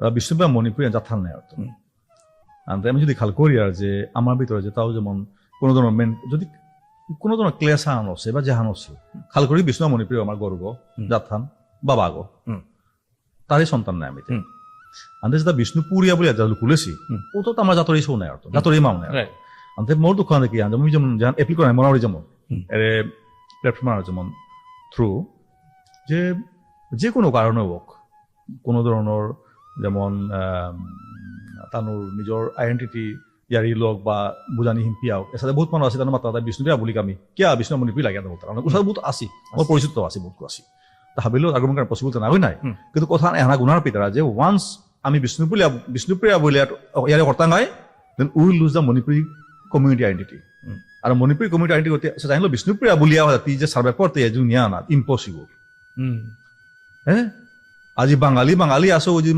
বিষ্ণুপ্রিয়া মণিপুরী জাথান নাই অর্থ আমি যদি খেয়াল করি আর যে আমার ভিতরে যে তাও যেমন কোনো ধরনের যদি কোনো ধরনের ক্লেশ হান আছে বা জাহান আছে খেয়াল করি বিষ্ণু মণিপুরী আমার গর্ব জাথান বাবা গো তারই সন্তান নাই আমি আনতে যেটা বিষ্ণুপুরিয়া বলে যা খুলেছি ও তো আমার জাতর ইস্যু নাই অর্থ জাতর ইমাম নাই আনতে মোর দুঃখ দেখি আমি যেমন যেমন এপ্লিক করা মনে হয় যেমন এর প্ল্যাটফর্ম যেমন থ্রু যে কোনো কারণে হোক কোনো ধরনের যেমন তানোর নিজের আইডেন্টিটি ইয়ারি লোক বা বুজানি হিম্পিয়াও এসাথে বহুত মানুষ আছে তার মাত্রা বিষ্ণুপ্রিয়া বলি আমি কিয়া বিষ্ণু মণিপুরী লাগে বলতে ওসাদ বহুত আসি আমার পরিচিত আছে বহুত আসি তা ভাবিলেও আগমন করার পসিবল তো নাই কিন্তু কথা এনা গুণার পিতারা যে ওয়ান্স আমি বিষ্ণুপ্রিয়া বলে ইয়ারে কর্তা নাই then will lose the Manipuri community identity আর মণিপুরী কমিউনিটি আইডেন্টিটি জানিল বিষ্ণুপ্রিয়া বলিয়া তুই যে সার্ভে করতে জুনিয়া না ইম্পসিবল হ্যাঁ আজি বাঙালি আছো ওই যে